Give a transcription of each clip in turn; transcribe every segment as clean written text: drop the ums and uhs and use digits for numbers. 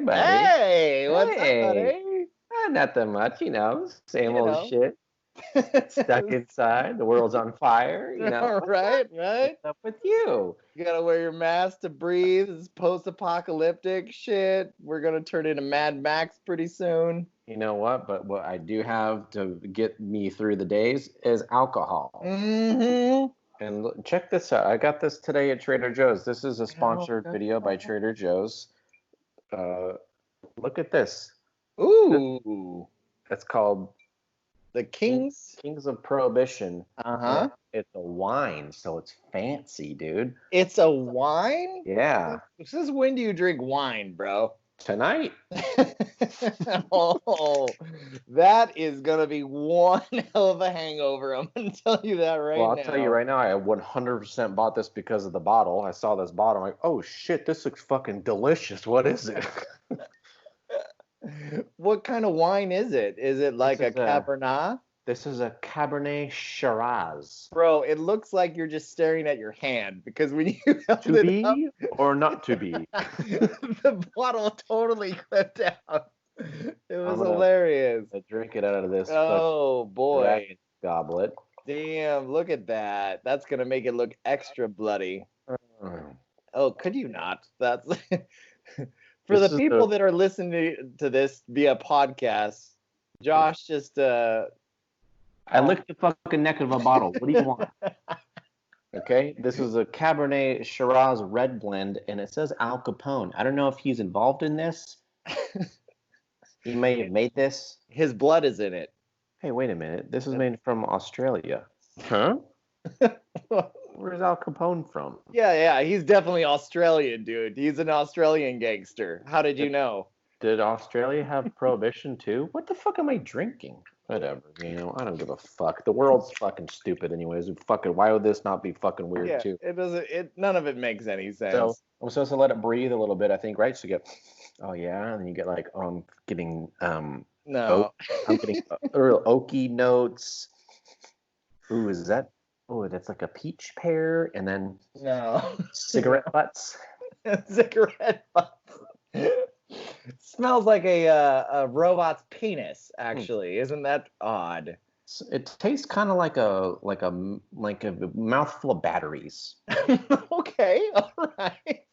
buddy. Hey, what's up, Hey. buddy? Nothing much, same old know. shit. Stuck inside. The world's on fire. Right. What's up with you? You gotta wear your mask to breathe. It's post-apocalyptic shit. We're gonna turn into Mad Max pretty soon. You know what? But what I do have to get me through the days is alcohol. Mm-hmm. And check this out. I got this today at Trader Joe's. This is a sponsored video by Trader Joe's. Look at this. Ooh. It's called The Kings of Prohibition. Uh-huh. It's a wine, so it's fancy, dude. It's a wine? Yeah. Since when do you drink wine, bro? Tonight. Oh, that is gonna be one hell of a hangover. I'm gonna tell you that right now. Well, I'll tell you right now, I 100% bought this because of the bottle. I saw this bottle, I'm like, oh shit, this looks fucking delicious. What is it? What kind of wine is it? Is it like a Cabernet? This is a Cabernet Shiraz. Bro, it looks like you're just staring at your hand because when you held to it be up, or not to be? the bottle totally clipped out. It was hilarious. I drink it out of this. Oh boy, goblet. Damn, look at that. That's gonna make it look extra bloody. Oh, could you not? That's for the people that are listening to this via podcast. Josh just I licked the fucking neck of a bottle. What do you want? Okay, this is a Cabernet Shiraz red blend, and it says Al Capone. I don't know if he's involved in this. He may have made this. His blood is in it. Hey, wait a minute. This is made from Australia. Huh? Where's Al Capone from? Yeah. He's definitely Australian, dude. He's an Australian gangster. How did you know? Did Australia have prohibition too? What the fuck am I drinking? Whatever, I don't give a fuck. The world's fucking stupid anyways. Why would this not be fucking weird too? It doesn't, none of it makes any sense. So I'm supposed to let it breathe a little bit, I think, right? So you get, oh yeah, and then you get like, I'm getting, no. I'm getting real oaky notes. Ooh, is that, that's like a peach pear, and then cigarette butts. Cigarette butts. Smells like a robot's penis, actually. Isn't that odd? It tastes kind of like a mouthful of batteries. Okay, all right.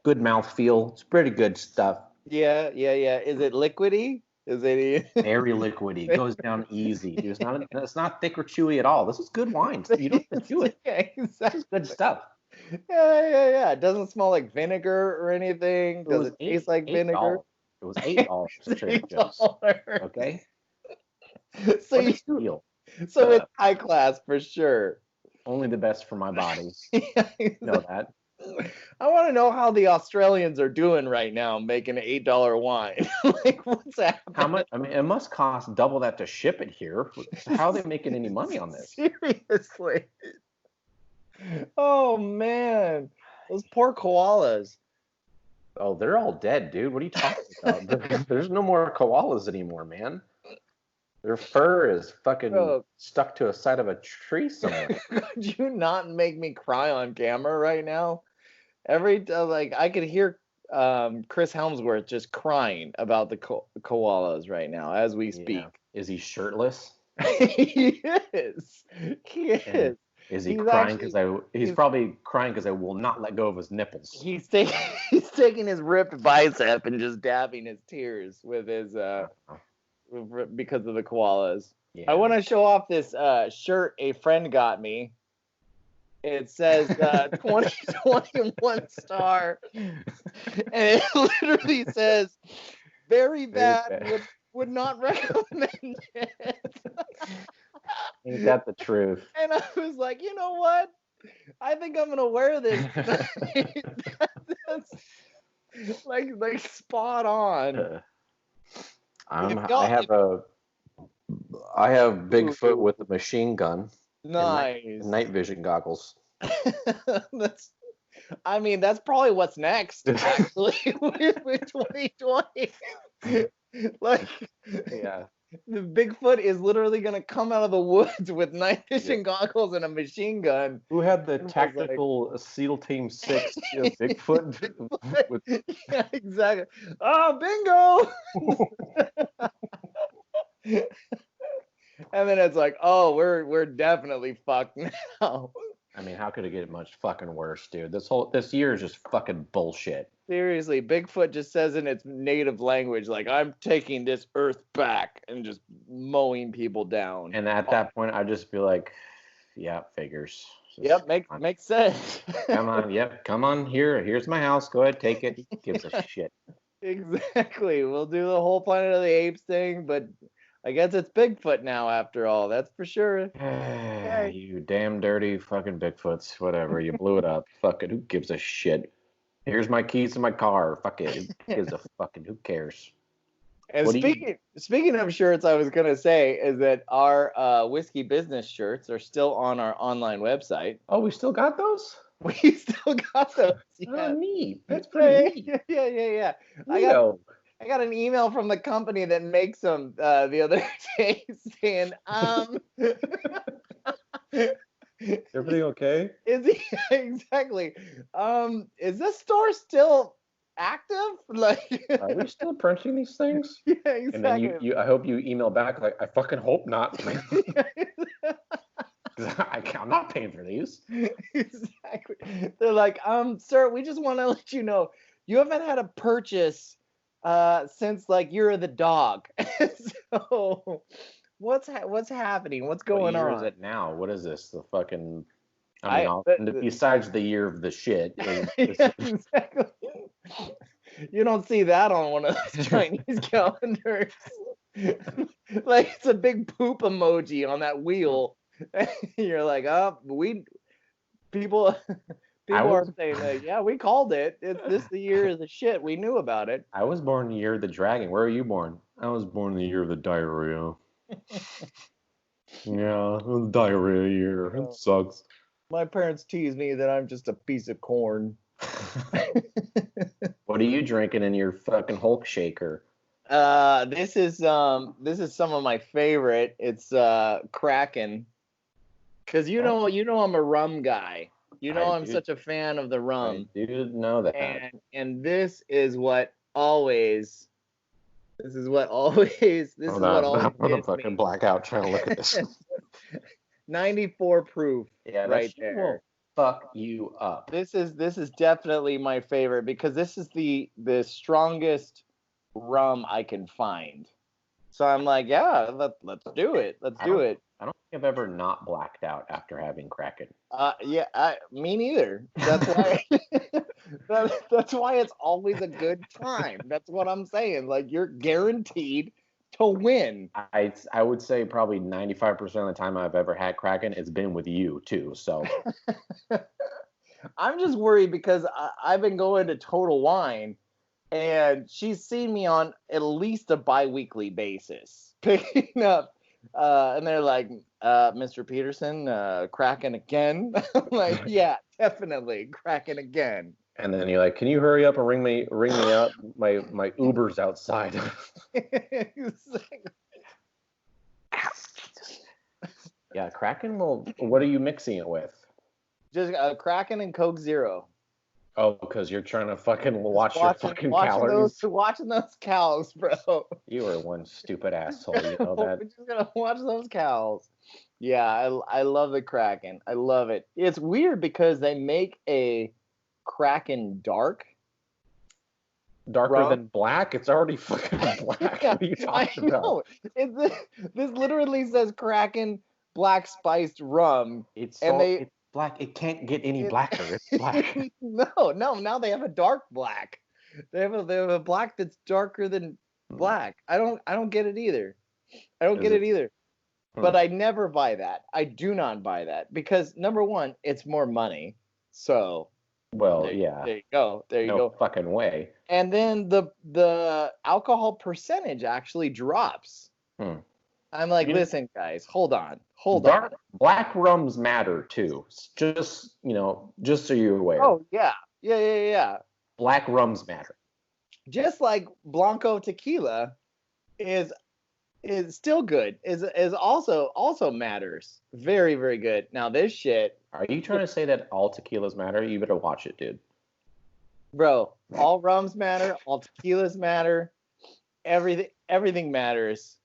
Good mouthfeel. It's pretty good stuff. Yeah. Is it liquidy? Is it very liquidy? Goes down easy. It's not thick or chewy at all. This is good wine. You don't have to chew it. Exactly. This is good stuff. Yeah. It doesn't smell like vinegar or anything. Does it taste like vinegar? It was $8. Okay. So it's high class for sure. Only the best for my body. You know that. I want to know how the Australians are doing right now making an $8 wine. Like, what's happening? How much? I mean, it must cost double that to ship it here. How are they making any money on this? Seriously. Oh man, those poor koalas. Oh, they're all dead, dude. What are you talking about? There's no more koalas anymore, man. Their fur is fucking stuck to a side of a tree somewhere. Could you not make me cry on camera right now? I could hear Chris Helmsworth just crying about the koalas right now as we speak. Yeah. Is he shirtless? He is. Is he crying because he's probably crying because I will not let go of his nipples. He's taking his ripped bicep and just dabbing his tears with his because of the koalas. Yeah. I want to show off this shirt a friend got me. It says 2021 star, and it literally says very bad. Would not recommend it. Ain't that the truth? And I was like, you know what? I think I'm gonna wear this. That's like spot on. I have Bigfoot with a machine gun. Nice. Night vision goggles. That's probably what's next. Actually, with 2020. The Bigfoot is literally gonna come out of the woods with night vision goggles and a machine gun. Who had the tactical SEAL Team 6 Bigfoot? With... Yeah, exactly. Oh, bingo! And then it's like, oh, we're definitely fucked now. I mean, how could it get much fucking worse, dude? This year is just fucking bullshit. Seriously, Bigfoot just says in its native language, like, I'm taking this earth back, and just mowing people down. And at that point, I'd just be like, yeah, figures. Yep, makes sense. Come on, yep, come on, here's my house. Go ahead, take it. He gives a shit. Exactly. We'll do the whole Planet of the Apes thing, but I guess it's Bigfoot now after all. That's for sure. You damn dirty fucking Bigfoots. Whatever. You blew it up. Fuck it. Who gives a shit? Here's my keys to my car. Fuck it. Who gives a fucking? Who cares? And speaking of shirts, I was gonna say is that our whiskey business shirts are still on our online website. Oh, we still got those? We still got those. Yeah. Oh, neat. That's pretty neat. Yeah. I got an email from the company that makes them the other day saying, Is everything okay? Exactly. Is this store still active? Like, are we still printing these things? Yeah, exactly. And then you I hope you email back like, I fucking hope not. I'm not paying for these. Exactly. They're like, sir, we just want to let you know you haven't had a purchase since like Year of the Dog. So what's happening? What's going on? What year is it now? What is this? The fucking besides the year of the shit. Yeah, exactly. You don't see that on one of those Chinese calendars. Like it's a big poop emoji on that wheel. You're like, oh, people are saying, yeah, we called it. This the year of the shit. We knew about it. I was born in the year of the dragon. Where are you born? I was born in the year of the diarrhea. Yeah, the diarrhea year. It sucks. My parents tease me that I'm just a piece of corn. What are you drinking in your fucking Hulk shaker? This is some of my favorite. It's Kraken. Cause you know I'm a rum guy. You know I'm such a fan of the rum. I did know that. And this is what always. I'm gonna fucking black out trying to look at this. 94 proof. Yeah, right there. Fuck you up. This is definitely my favorite because this is the strongest rum I can find. So I'm like, yeah, let's do it. Let's do it. I don't think I've ever not blacked out after having Kraken. Me neither. That's why. That's why it's always a good time. That's what I'm saying. Like you're guaranteed to win. I would say probably 95% of the time I've ever had Kraken, it's been with you too. So I'm just worried because I've been going to Total Wine, and she's seen me on at least a bi-weekly basis picking up. And they're like, Mr. Peterson, Kraken again? I'm like, yeah, definitely, Kraken again. And then you're like, can you hurry up and ring me up? My Uber's outside. Yeah, Kraken what are you mixing it with? Just Kraken and Coke Zero. Oh, because you're trying to fucking watch your fucking calories. Watching those cows, bro. You are one stupid asshole. You know that. We're just gonna watch those cows. Yeah, I love the Kraken. I love it. It's weird because they make a Kraken darker than black. It's already fucking black. Yeah, what are you talking about? This literally says Kraken black spiced rum. It's black. It can't get any blacker. It's black. No. Now they have a dark black. They have a black that's darker than black. I don't get it either. But I never buy that. I do not buy that because number one, it's more money. So. Well, yeah. There you go. No fucking way. And then the alcohol percentage actually drops. I'm like, listen, guys, hold on. Black rums matter too. Just so you're aware. Oh yeah. Black rums matter. Just like Blanco tequila is is still good. Is also matters. Very, very good. Now this shit. Are you trying to say that all tequilas matter? You better watch it, dude. Bro, all rums matter, all tequilas matter, everything matters.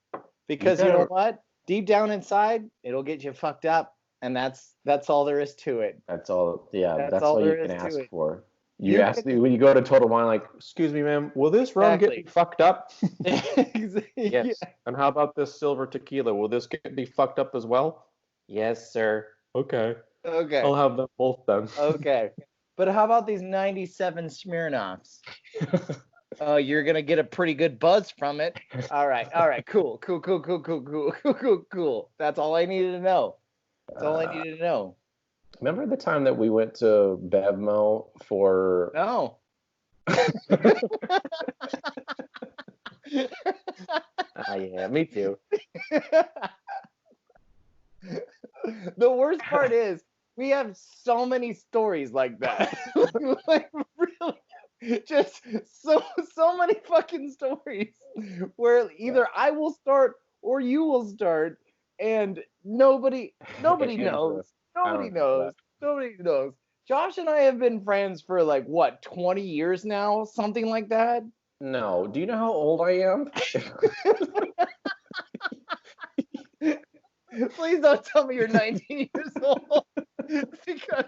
Because you know what? Deep down inside, it'll get you fucked up, and that's all there is to it. That's all. Yeah, that's all all you there can is to ask it. for. You ask when you go to Total Wine, like, excuse me, ma'am, will this rum get me fucked up? Exactly. Yes. Yeah. And how about this silver tequila? Will this get me fucked up as well? Yes, sir. Okay. Okay. I'll have them both then. Okay. But how about these 97 Smirnoffs? You're gonna get a pretty good buzz from it. All right. Cool. That's all I needed to know. That's all I needed to know. Remember the time that we went to Bevmo for? No. Yeah, me too. The worst part is we have so many stories like that. Like really, just so many fucking stories where either I will start or you will start, and nobody knows. Nobody knows. Josh and I have been friends for like what, 20 years now, something like that. No. Do you know how old I am? Please don't tell me you're 19 years old, because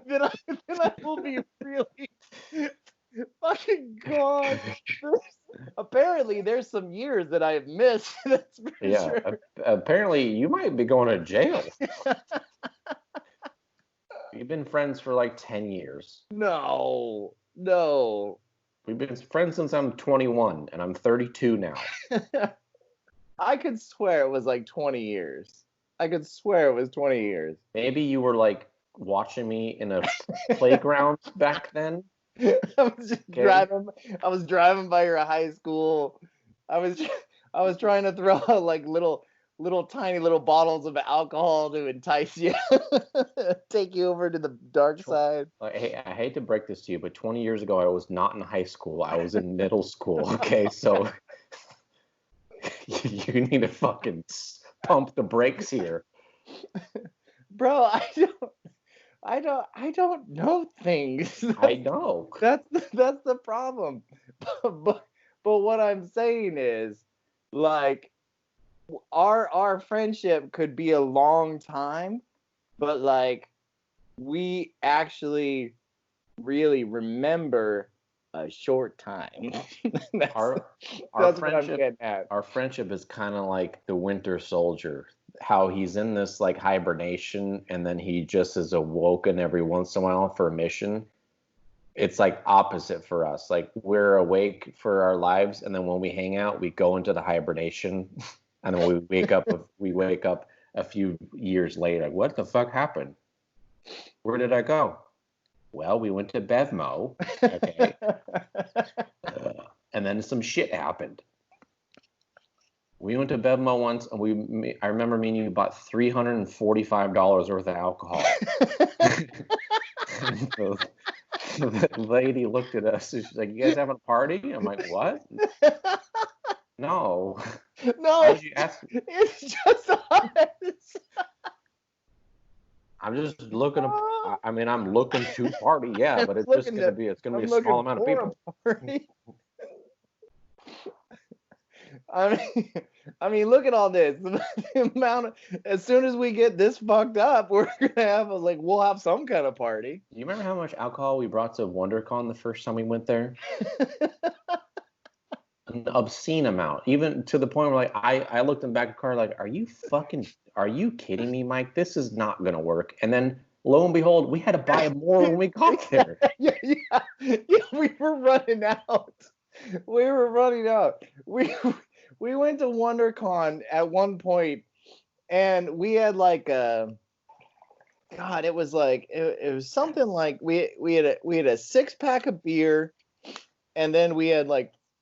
then I will be really fucking gone. Apparently, there's some years that I have missed. That's for sure. Apparently, you might be going to jail. We've been friends for like 10 years. No. We've been friends since I'm 21, and I'm 32 now. I could swear it was like 20 years. I could swear it was 20 years. Maybe you were like watching me in a playground back then. I was just driving. I was driving by your high school. I was trying to throw out like little tiny little bottles of alcohol to entice you, take you over to the dark side. Hey, I hate to break this to you, but 20 years ago I was not in high school. I was in middle school. Okay, so you need to fucking pump the brakes here, bro. I don't know things. I know. That's the problem. But what I'm saying is, like, our friendship could be a long time, but like, we actually really remember a short time. Our that's friendship, what I'm getting at. Our friendship is kind of like the Winter Soldier. How he's in this like hibernation, and then he just is awoken every once in a while for a mission. It's like opposite for us. Like, we're awake for our lives, and then when we hang out, we go into the hibernation, and then we wake up. We wake up a few years later. Like, what the fuck happened? Where did I go? Well, we went to Bevmo. Okay. And then some shit happened. We went to Bevmo once, and I remember me and you bought $345 worth of alcohol. The lady looked at us, and she's like, "You guys having a party?" I'm like, "What?" No. No. It's just us. I'm just looking. I'm looking to party, yeah, but it's just gonna be a small amount of people. I mean, look at all this. The amount of, as soon as we get this fucked up, we're gonna have we'll have some kind of party. Do you remember how much alcohol we brought to WonderCon the first time we went there? An obscene amount, even to the point where I looked in the back of the car like, are you kidding me, Mike? This is not gonna work. And then lo and behold, we had to buy more when we got there. Yeah, we were running out. We went to WonderCon at one point, and we had it was it was something like we had a 6-pack of beer, and then we had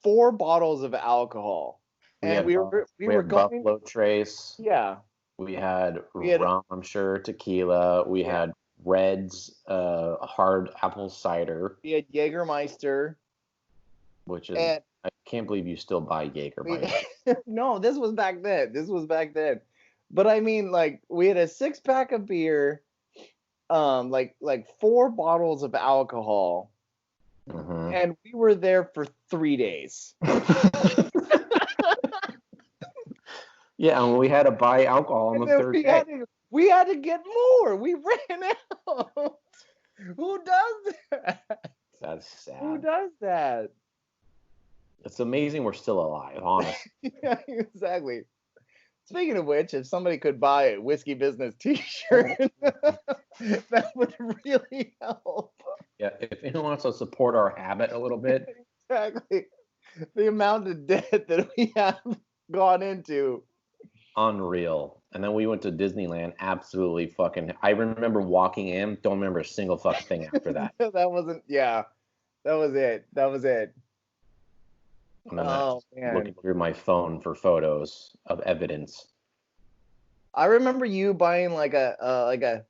4 bottles of alcohol, and we were going Buffalo Trace. Yeah. We had rum, I'm sure, tequila. We had Red's hard apple cider. We had Jägermeister, which is Can't believe you still buy Jaeger. No, this was back then. But I mean, like, we had a 6-pack of beer, like 4 bottles of alcohol, and we were there for 3 days. Yeah, and we had to buy alcohol on the third day. We had to get more. We ran out. Who does that? That's sad. Who does that? It's amazing we're still alive, honestly. Yeah, exactly. Speaking of which, if somebody could buy a Whiskey Business t-shirt, that would really help. Yeah, if anyone wants to support our habit a little bit. Exactly. The amount of debt that we have gone into. Unreal. And then we went to Disneyland. Absolutely fucking. I remember walking in. Don't remember a single fucking thing after that. That was it. Oh man. Looking through my phone for photos of evidence. I remember you buying like a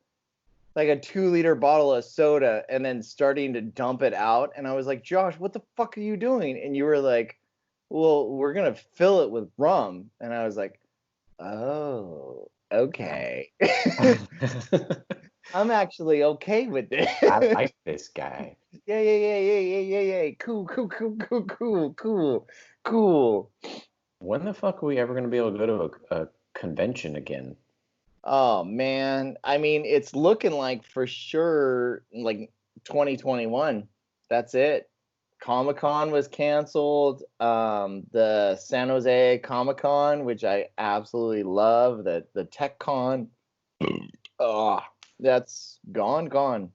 2-liter bottle of soda and then starting to dump it out, and I was like, Josh, what the fuck are you doing? And you were like, well, we're gonna fill it with rum. And I was like, oh, okay. I'm actually okay with this. I like this guy. Yeah. Cool. When the fuck are we ever gonna be able to go to a convention again? Oh man, I mean, it's looking like for sure like 2021. That's it. Comic-Con was canceled. The San Jose Comic-Con, which I absolutely love, the Tech Con. Oh, that's gone.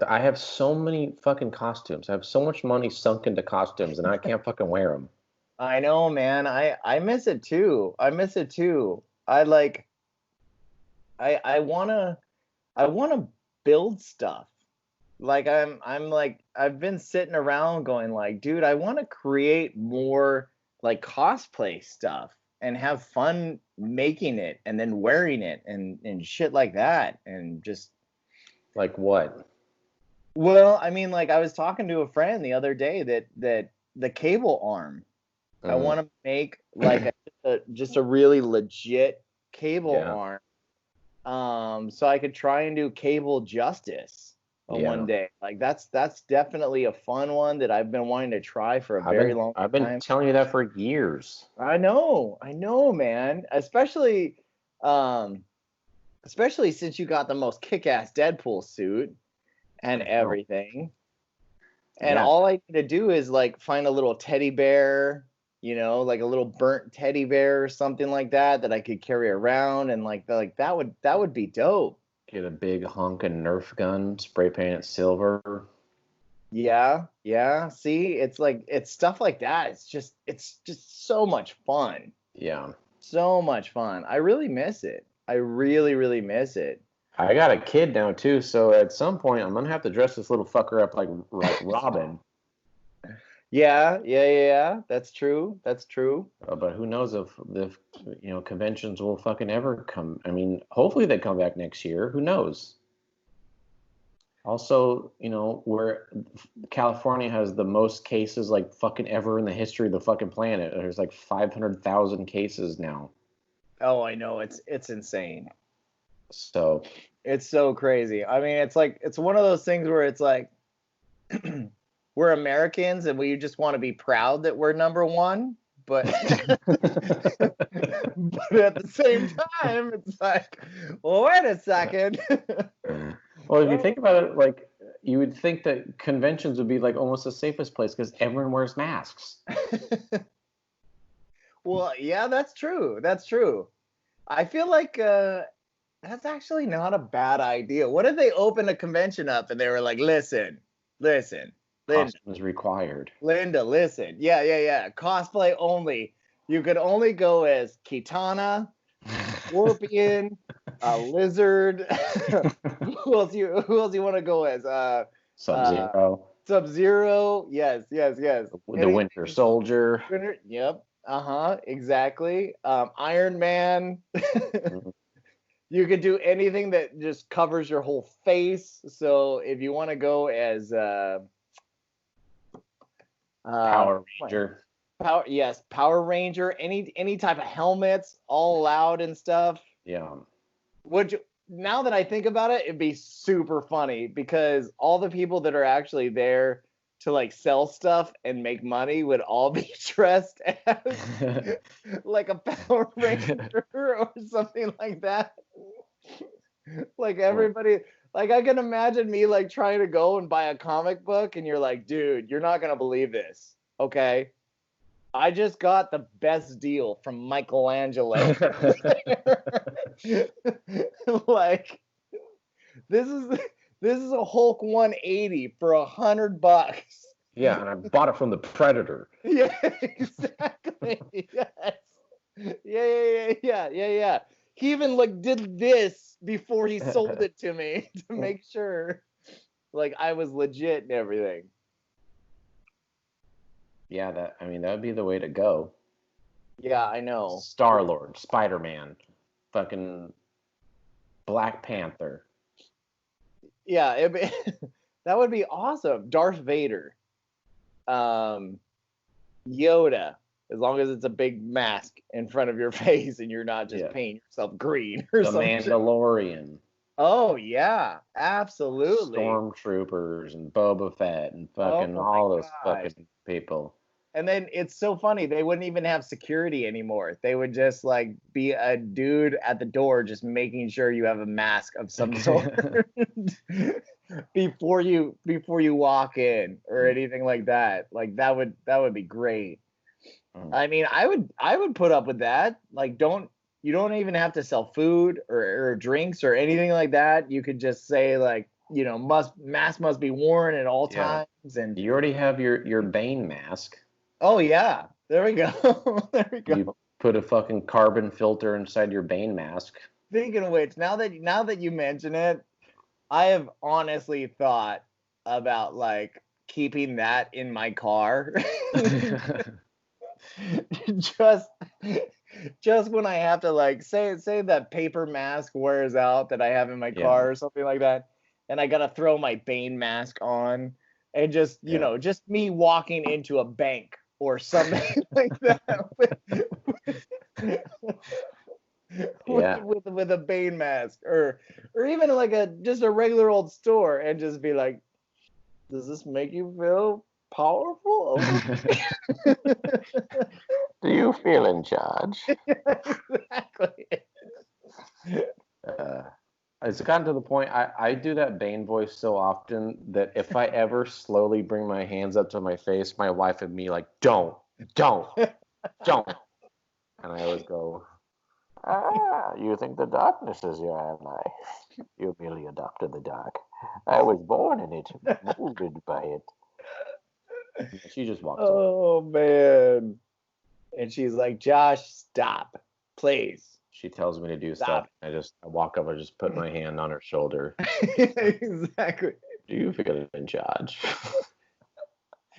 I have so many fucking costumes. I have so much money sunk into costumes, and I can't fucking wear them. I know, man. I miss it too. I wanna build stuff. Like I've been sitting around going like, dude, I want to create more like cosplay stuff and have fun making it and then wearing it and shit like that, and just like what? Well, I mean, like I was talking to a friend the other day that the cable arm. I want to make like just a really legit cable arm. So I could try and do cable justice one day. Like that's definitely a fun one that I've been wanting to try for a very long time. I've been telling you that for years. I know, man. Especially since you got the most kick-ass Deadpool suit and everything. And all I need to do is like find a little teddy bear, like a little burnt teddy bear or something like that I could carry around, and like that would be dope. Get a big honkin' Nerf gun, spray paint it silver. Yeah. See, it's stuff like that. It's just so much fun. Yeah. So much fun. I really miss it. I really, really miss it. I got a kid now too, so at some point I'm gonna have to dress this little fucker up like Robin. Yeah. That's true. But who knows if conventions will fucking ever come. I mean, hopefully they come back next year. Who knows? Also, where California has the most cases like fucking ever in the history of the fucking planet. There's like 500,000 cases now. Oh, I know. It's insane. So it's so crazy. I mean, it's one of those things where it's like we're Americans and we just want to be proud that we're number one, but but at the same time, it's like, well, wait a second. Well, if you think about it, like you would think that conventions would be like almost the safest place because everyone wears masks. Well, yeah, that's true. I feel like that's actually not a bad idea. What if they opened a convention up and they were like, listen, Costumes required. Linda, listen. Yeah. Cosplay only. You could only go as Kitana, Scorpion, a lizard. Who else you want to go as? Sub-Zero. Sub-Zero. Yes. The Winter Soldier. Yep. Exactly. Iron Man. You could do anything that just covers your whole face. So if you want to go as Power Ranger. Power Ranger, any type of helmets, all allowed and stuff. Yeah. Now that I think about it, it'd be super funny because all the people that are actually there to like sell stuff and make money would all be dressed as like a Power Ranger or something like that. Like everybody, like I can imagine me like trying to go and buy a comic book and you're like, dude, you're not gonna believe this. Okay. I just got the best deal from Michelangelo. Like this is a Hulk 180 for $100. Yeah, and I bought it from the Predator. Yeah, exactly. Yes. Yeah. He even like did this before he sold it to me to make sure like I was legit and everything. Yeah, that would be the way to go. Yeah, I know. Star-Lord, Spider-Man, fucking Black Panther. Yeah, that would be awesome. Darth Vader. Yoda, as long as it's a big mask in front of your face and you're not just painting yourself green or something. The Mandalorian. Oh yeah, absolutely. Stormtroopers and Boba Fett and fucking all those fucking people. And then it's so funny, they wouldn't even have security anymore. They would just like be a dude at the door just making sure you have a mask of some sort before you walk in or anything like that. Like that would be great. I mean, I would put up with that. Like you don't even have to sell food or drinks or anything like that. You could just say like, you know, mask must be worn at all times. And you already have your Bane mask. Oh yeah, there we go. There we go. You put a fucking carbon filter inside your Bane mask. Speaking of which, now that you mention it, I have honestly thought about like keeping that in my car. just when I have to like say that paper mask wears out that I have in my car or something like that, and I gotta throw my Bane mask on, and just you know, just me walking into a bank or something like that with a Bane mask, or even like just a regular old store, and just be like, does this make you feel powerful? Do you feel in charge? Exactly. It's gotten to the point I do that Bane voice so often that if I ever slowly bring my hands up to my face, my wife would be like, don't. And I always go, you think the darkness is your ally. You merely adopted the dark. I was born in it, molded by it. She just walks away. Oh, man. And she's like, Josh, stop, please. She tells me to do stuff. I walk up and just put my hand on her shoulder. Exactly. Do you feel in charge?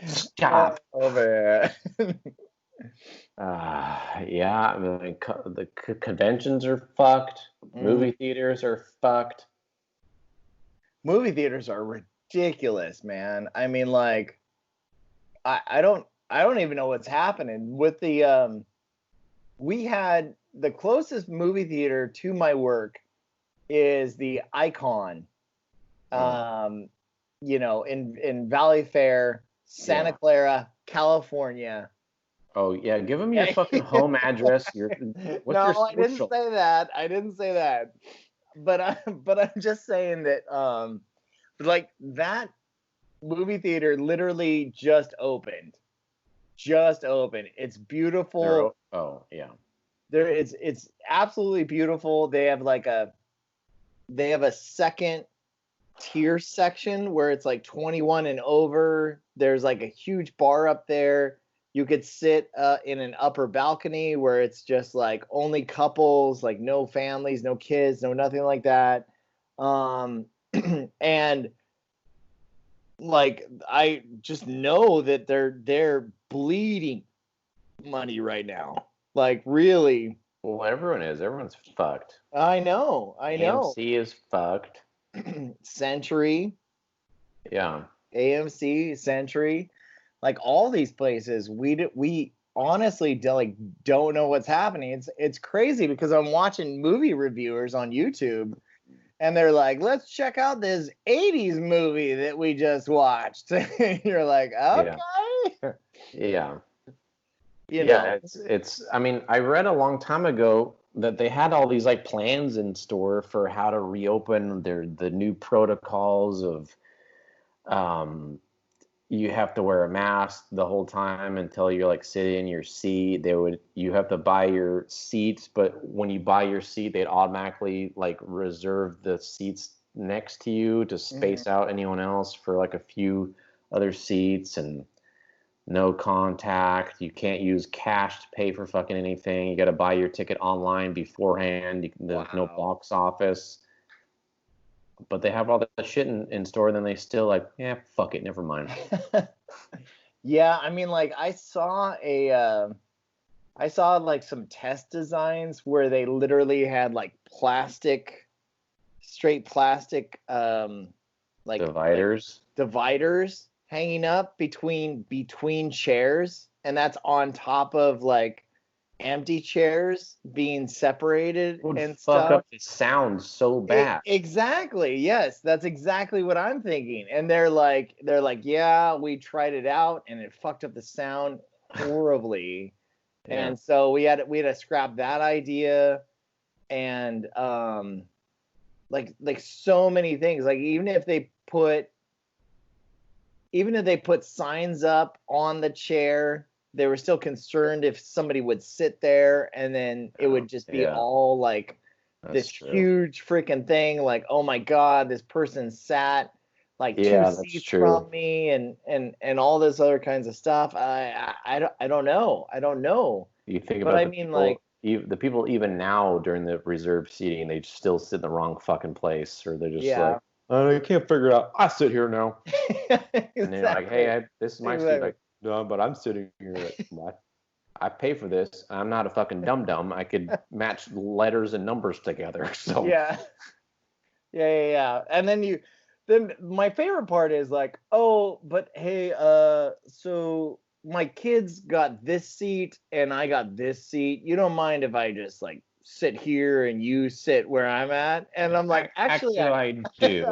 Stop. Oh man. Yeah, I mean, the conventions are fucked. Movie theaters are fucked. Movie theaters are ridiculous, man. I mean, like, I don't even know what's happening with the we had the closest movie theater to my work is the Icon, you know, in Valley Fair, Santa Clara, California. Oh yeah, give them your fucking home address. I didn't say that. I didn't say that. But I'm just saying that like that movie theater literally just opened. It's beautiful. Oh yeah. It's absolutely beautiful. They have a second tier section where it's like 21 and over. There's like a huge bar up there. You could sit in an upper balcony where it's just like only couples, like no families, no kids, no nothing like that. And like I just know that they're bleeding money right now. Like really. Well, everyone's fucked. I know. AMC is fucked. Century. Yeah. AMC, Century. Like all these places, we honestly don't know what's happening. It's crazy because I'm watching movie reviewers on YouTube and they're like, let's check out this 80s movie that we just watched. You're like, okay. Yeah. You know. Yeah, it's I mean, I read a long time ago that they had all these like plans in store for how to reopen the new protocols of you have to wear a mask the whole time until you're like sitting in your seat. You have to buy your seats, but when you buy your seat, they'd automatically like reserve the seats next to you to space out anyone else for like a few other seats, and no contact. You can't use cash to pay for fucking anything. You got to buy your ticket online beforehand. There's no box office. But they have all that shit in store, and then they still like, yeah, fuck it, never mind. Yeah, I mean, like I saw like some test designs where they literally had like straight plastic, like dividers hanging up between chairs, and that's on top of like empty chairs being separated and fuck stuff. Up the sound so bad. Exactly. Yes, that's exactly what I'm thinking. And they're like, yeah, we tried it out and it fucked up the sound horribly. Yeah. And so we had to scrap that idea, and like so many things. Like even if they put signs up on the chair, they were still concerned if somebody would sit there and then it would just be all like this huge freaking thing. Like, oh my God, this person sat like 2 seats from me, and all this other kinds of stuff. I don't know. You think about the people even now during the reserved seating, they still sit in the wrong fucking place, or they're just like, oh, I can't figure it out. I sit here now. Exactly. And they're like, hey, this is my seat. Like, no, but I'm sitting here. Like, I pay for this. I'm not a fucking dum-dum. I could match letters and numbers together. So yeah. And then my favorite part is like, oh, but hey, so my kids got this seat and I got this seat. You don't mind if I just like sit here and you sit where I'm at? And I'm like, actually I do.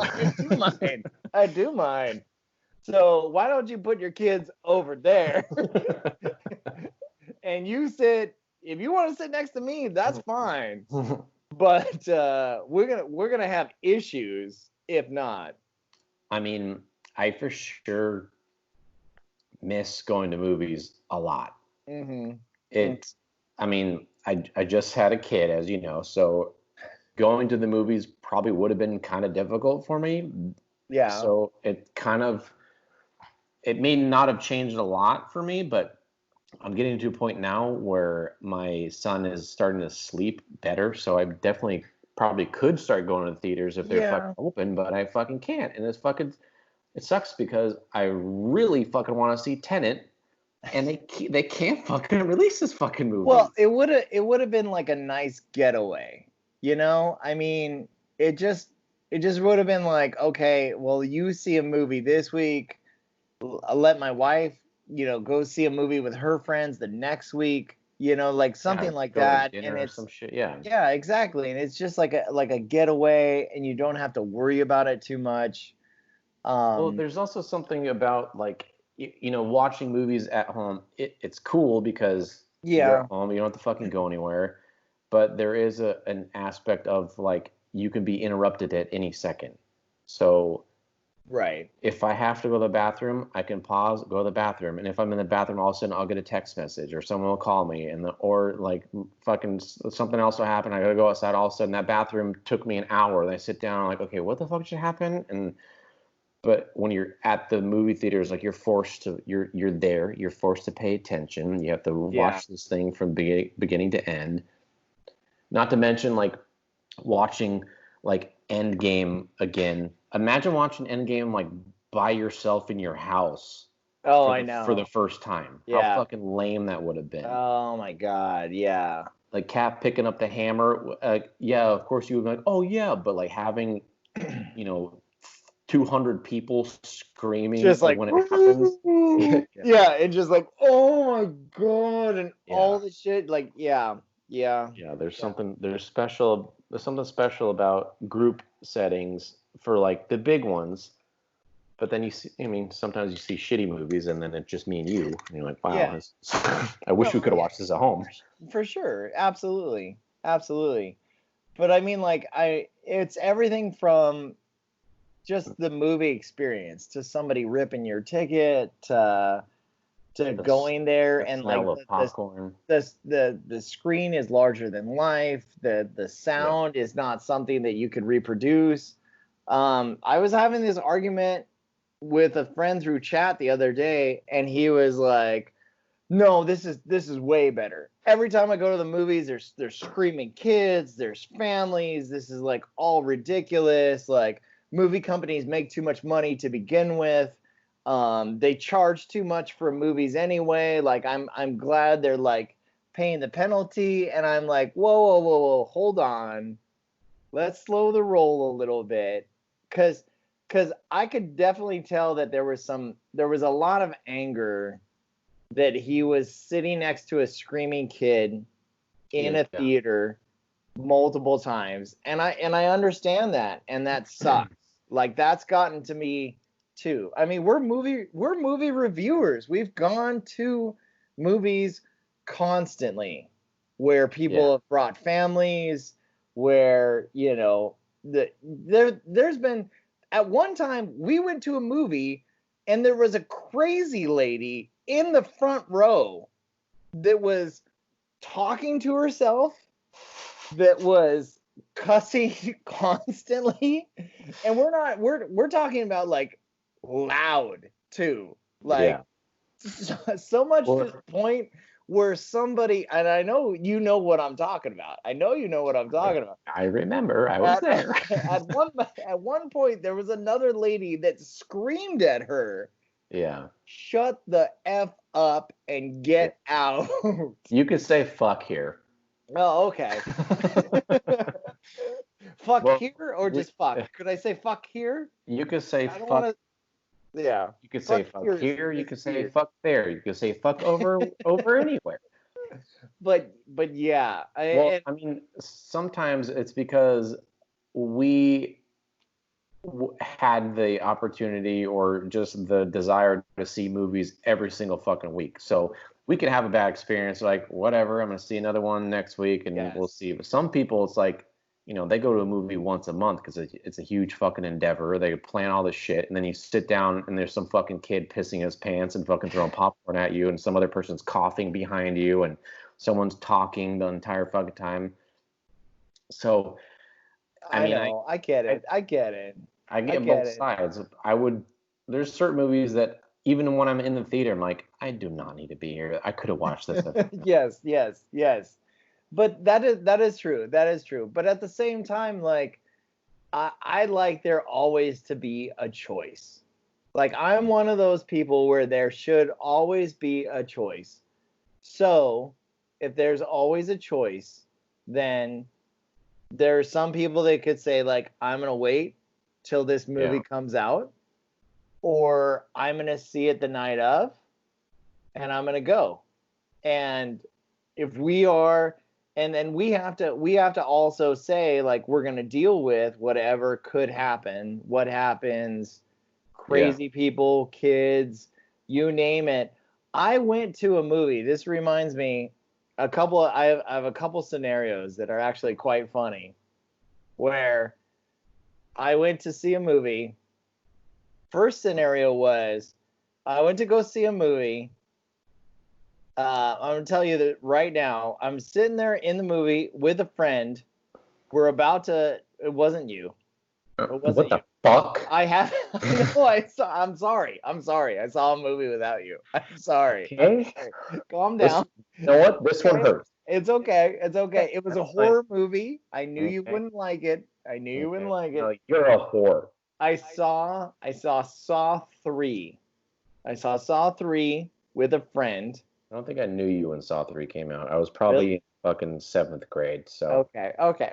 I do mind. So why don't you put your kids over there? And you sit, if you want to sit next to me, that's fine. But we're gonna have issues if not. I mean, I for sure miss going to movies a lot. I mean, I just had a kid, as you know, so going to the movies probably would have been kind of difficult for me. Yeah. So it may not have changed a lot for me, but I'm getting to a point now where my son is starting to sleep better. So I definitely probably could start going to the theaters if they're fucking open, but I fucking can't. And it sucks because I really fucking want to see Tenet, and they can't fucking release this fucking movie. Well, it would have been like a nice getaway, you know? I mean, it just would have been like, okay, well, you see a movie this week. I'll let my wife, go see a movie with her friends the next week, like something like that. And it's some shit. Yeah, exactly. And it's just like a getaway, and you don't have to worry about it too much. Well, there's also something about like, watching movies at home. It's cool because you're at home, you don't have to fucking go anywhere. But there is an aspect of like, you can be interrupted at any second. So if I have to go to the bathroom, I can pause, go to the bathroom. And if I'm in the bathroom, all of a sudden I'll get a text message or someone will call me, or like fucking something else will happen. I gotta go outside. All of a sudden that bathroom took me an hour. And I sit down, I'm like, okay, what the fuck should happen? But when you're at the movie theaters, like you're forced to pay attention. You have to watch this thing from beginning to end. Not to mention like watching like Endgame again. Imagine watching Endgame like by yourself in your house. Oh, I know. For the first time. Yeah. How fucking lame that would have been. Oh my God, yeah. Like Cap picking up the hammer. Yeah, of course you would be like, oh yeah, but like having, 200 people screaming just like when it happens. yeah, and just like, oh my god, and all Yeah. the shit, like, yeah. There's something special about group settings for like the big ones. But then you see, I mean, sometimes you see shitty movies and then it's just me and you. And you're like, wow, Yeah. I wish we could have watched this at home. For sure. Absolutely. Absolutely. But I mean, like, it's everything from just the movie experience to somebody ripping your ticket to going there and like Smell of popcorn. the screen is larger than life. The sound is not something that you could reproduce. I was having this argument with a friend through chat the other day, and he was like, no, this is way better. Every time I go to the movies, there's screaming kids, there's families. This is like all ridiculous. Like, movie companies make too much money to begin with. They charge too much for movies anyway. Like, I'm glad they're like paying the penalty. And I'm like, whoa, hold on. Let's slow the roll a little bit, because I could definitely tell that there was a lot of anger that he was sitting next to a screaming kid in a theater multiple times, and I understand that, and that sucks. Like, that's gotten to me too. I mean, we're movie reviewers. We've gone to movies constantly where people have brought families, where, you know, there's been, at one time we went to a movie and there was a crazy lady in the front row that was talking to herself, that was cussing constantly, and we're talking about like loud too, like so much to the point where somebody, and I know you know what I'm talking about. I remember, I was there. At one point, there was another lady that screamed at her. Yeah. Shut the F up and get out. You could say fuck here. Oh, okay. Fuck here or just fuck? Could I say fuck here? You could say fuck. Yeah. You could say fuck here. You could say fuck there. You could say fuck over anywhere. But yeah. I mean, sometimes it's because we had the opportunity or just the desire to see movies every single fucking week. So we could have a bad experience, like, whatever, I'm going to see another one next week and we'll see. But some people, it's like, you know, they go to a movie once a month because it's a huge fucking endeavor. They plan all this shit, and then you sit down and there's some fucking kid pissing his pants and fucking throwing popcorn at you, and some other person's coughing behind you, and someone's talking the entire fucking time. So, I get it. I get both sides. There's certain movies that even when I'm in the theater, I'm like, I do not need to be here. I could have watched this. Yes. But that is true. But at the same time, like, I like there always to be a choice. Like, I'm one of those people where there should always be a choice. So if there's always a choice, then there are some people that could say, like, I'm going to wait till this movie comes out, or I'm going to see it the night of, and I'm going to go. And if we are, and then we have to also say, like, we're going to deal with whatever could happen, what happens, crazy people, kids, you name it. I went to a movie. This reminds me, I have a couple scenarios that are actually quite funny, where I went to see a movie. First scenario was, I went to go see a movie. I'm going to tell you that right now, I'm sitting there in the movie with a friend. We're about to, it wasn't you. What the fuck? I'm sorry. I saw a movie without you. I'm sorry. Okay. Calm down. You know what? This one hurts. It's okay. It was a horror movie. I knew you wouldn't like it. No, you're a whore. I saw Saw 3. I saw Saw 3 with a friend. I don't think I knew you when Saw 3 came out. I was probably in fucking 7th grade. So Okay.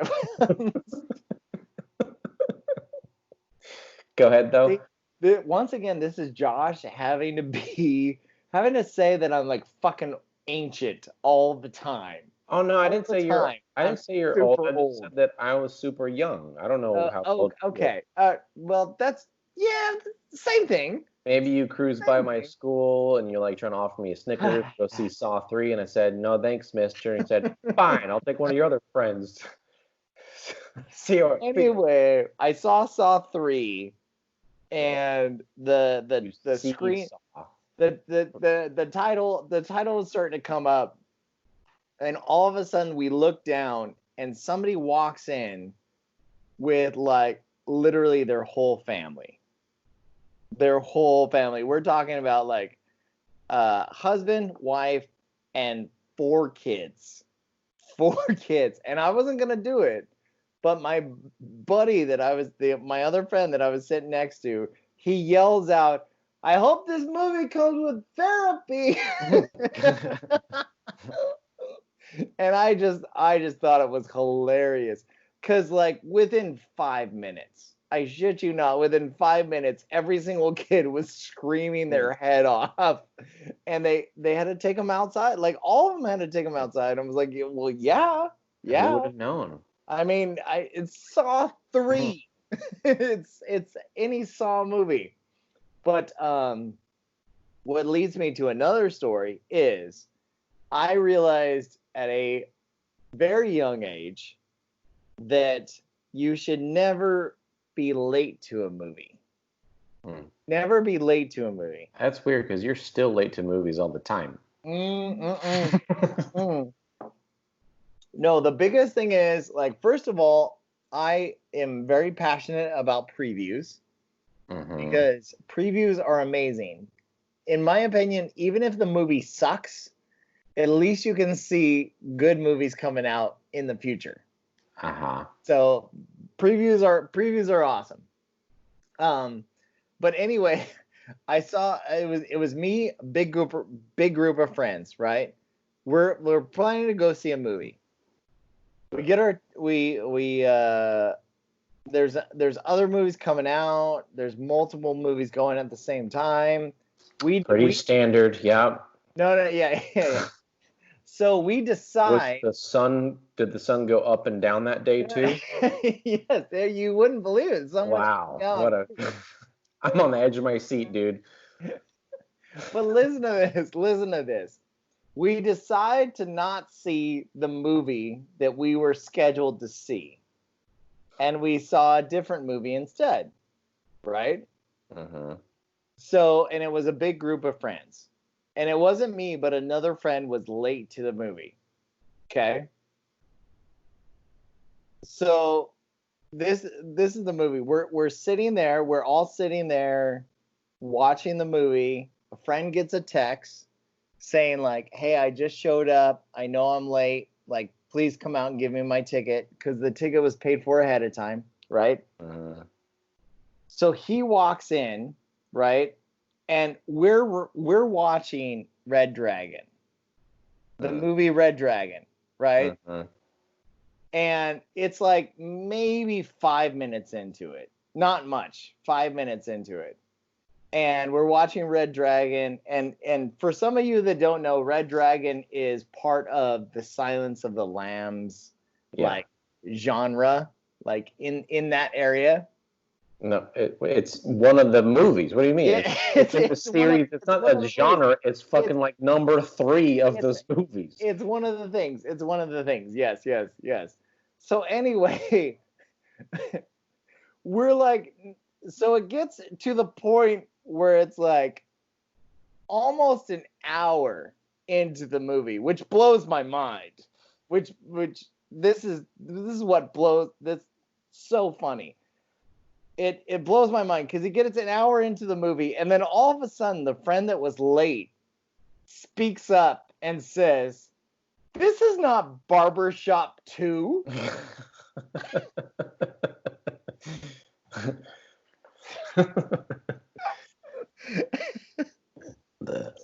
Go ahead, though. Once again, this is Josh having to say that I'm like fucking ancient all the time. Oh no, I didn't say you're. I didn't say you're old. I just said that I was super young. I don't know how old. Okay. Well, that's same thing. Maybe you cruised by my school and you're like trying to offer me a Snickers to go see Saw 3, and I said no thanks, mister. And he said fine, I'll take one of your other friends. Anyway, I saw 3, and the screen, the title was starting to come up, and all of a sudden we look down and somebody walks in with like literally their whole family. We're talking about like husband, wife, and 4 kids. And I wasn't gonna do it, but my buddy my other friend that I was sitting next to, he yells out, "I hope this movie comes with therapy." And I just thought it was hilarious, because like within 5 minutes, I shit you not, within 5 minutes, every single kid was screaming their head off, and they had to take them outside. Like all of them had to take them outside. I was like, well, yeah. Who would have known? I mean, it's Saw 3. It's any Saw movie. But what leads me to another story is I realized at a very young age that you should never be late to a movie. Never be late to a movie. That's weird, because you're still late to movies all the time. No, the biggest thing is, like, first of all, I am very passionate about previews, because previews are amazing. In my opinion, even if the movie sucks, at least you can see good movies coming out in the future. So previews are awesome. But anyway, I saw it was me, big group of friends, right? We're planning to go see a movie. There's other movies coming out. There's multiple movies going at the same time. Pretty standard, yeah. No, yeah. So we decide. Did the sun go up and down that day too? Yes, you wouldn't believe it. Wow, I'm on the edge of my seat, dude. But listen to this. We decide to not see the movie that we were scheduled to see, and we saw a different movie instead, right? So, and it was a big group of friends. And it wasn't me, but another friend was late to the movie. Okay? So this is the movie. We're sitting there, we're all sitting there watching the movie. A friend gets a text saying like, "Hey, I just showed up. I know I'm late. Like, please come out and give me my ticket," because the ticket was paid for ahead of time, right? So he walks in, right? And we're watching Red Dragon, the movie Red Dragon, right? And it's like maybe 5 minutes into it, not much, 5 minutes into it, and we're watching Red Dragon. And for some of you that don't know, Red Dragon is part of the Silence of the Lambs like genre, like in that area. No, it's one of the movies. What do you mean? Yeah, it's in the series. It's not a genre. It's fucking like number 3 of those movies. It's one of the things. Yes. So anyway, we're like, so it gets to the point where it's like almost an hour into the movie, which blows my mind. Which this is what blows. That's so funny. It blows my mind, because he gets an hour into the movie, and then all of a sudden the friend that was late speaks up and says, "This is not Barbershop 2."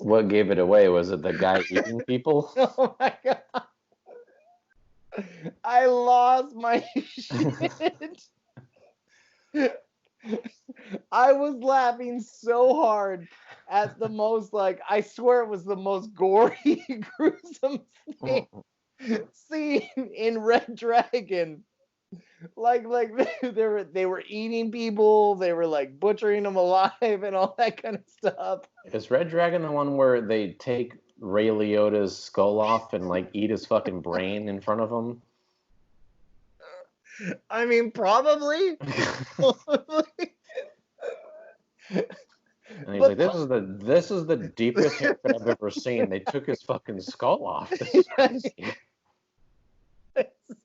What gave it away? Was it the guy eating people? Oh my god. I lost my shit. I was laughing so hard at the most, like, I swear it was the most gory, gruesome scene in Red Dragon. Like they were eating people, they were like butchering them alive and all that kind of stuff. Is Red Dragon the one where they take Ray Liotta's skull off and like eat his fucking brain in front of him? I mean, probably. And he's like, this is the deepest haircut I've ever seen. They took his fucking skull off. This is crazy.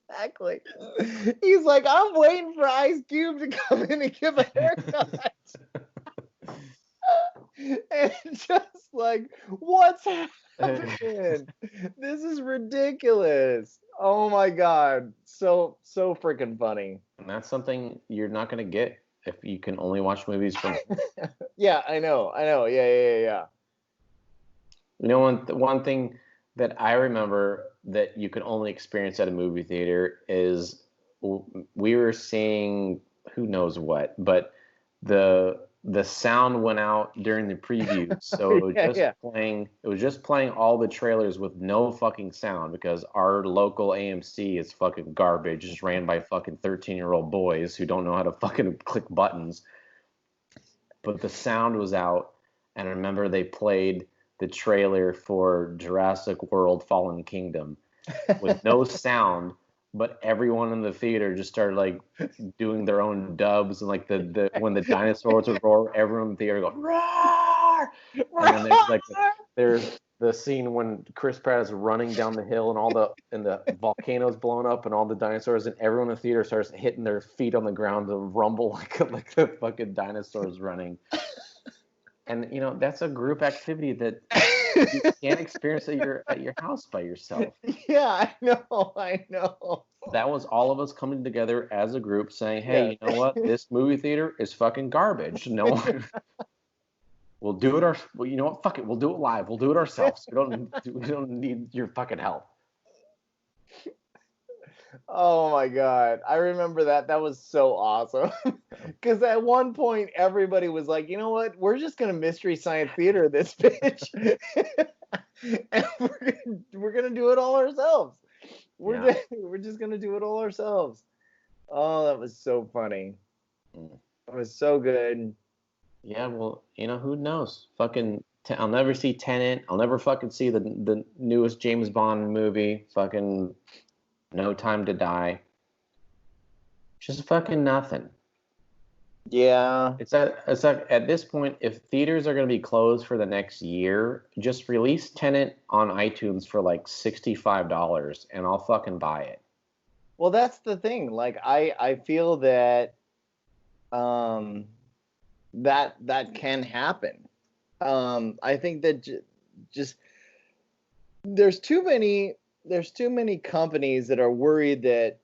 Exactly. He's like, I'm waiting for Ice Cube to come in and give a haircut. And just like, what's happening? This is ridiculous. Oh my God. So freaking funny. And that's something you're not going to get if you can only watch movies from. Yeah, I know. Yeah. You know, one thing that I remember that you could only experience at a movie theater is we were seeing who knows what, but the sound went out during the preview, so it was just playing all the trailers with no fucking sound because our local AMC is fucking garbage, just ran by fucking 13-year-old boys who don't know how to fucking click buttons. But the sound was out, and I remember they played the trailer for Jurassic World Fallen Kingdom with no sound, but everyone in the theater just started like doing their own dubs, and like the when the dinosaurs would roar, everyone in the theater would go roar. And then there's the scene when Chris Pratt is running down the hill and the volcano's blowing up and all the dinosaurs, and everyone in the theater starts hitting their feet on the ground to rumble like the fucking dinosaurs running. And you know, that's a group activity that you can't experience at your house by yourself. Yeah, I know. That was all of us coming together as a group saying, hey, you know what? This movie theater is fucking garbage. No one. We'll do it you know what? Fuck it. We'll do it live. We'll do it ourselves. We don't need your fucking help. Oh my God. I remember that. That was so awesome. Because at one point, everybody was like, you know what? We're just going to Mystery Science Theater this bitch. And we're gonna do it all ourselves. We're just going to do it all ourselves. Oh, that was so funny. It was so good. Yeah, well, you know, who knows? Fucking, I'll never see Tenet. I'll never fucking see the newest James Bond movie. Fucking No Time to Die. Just fucking nothing. Yeah. It's at this point, if theaters are going to be closed for the next year, just release Tenet on iTunes for like $65 and I'll fucking buy it. Well, that's the thing. Like, I feel that that can happen. I think that just there's too many companies that are worried that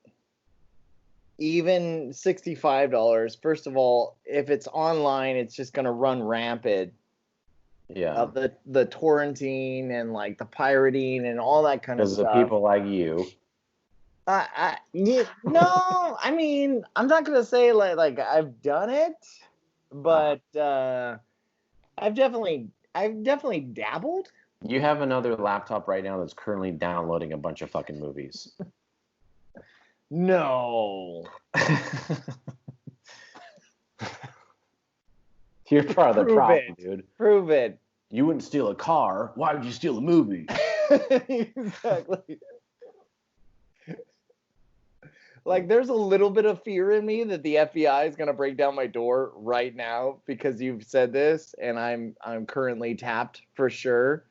even $65, first of all, if it's online, it's just going to run rampant. Yeah. Of the torrenting and like the pirating and all that kind of stuff. Because of people like you. No, I mean, I'm not going to say like I've done it, but I've definitely dabbled. You have another laptop right now that's currently downloading a bunch of fucking movies. No. You're part of the problem, dude. Prove it. You wouldn't steal a car. Why would you steal a movie? Exactly. Like, there's a little bit of fear in me that the FBI is going to break down my door right now because you've said this, and I'm currently tapped for sure.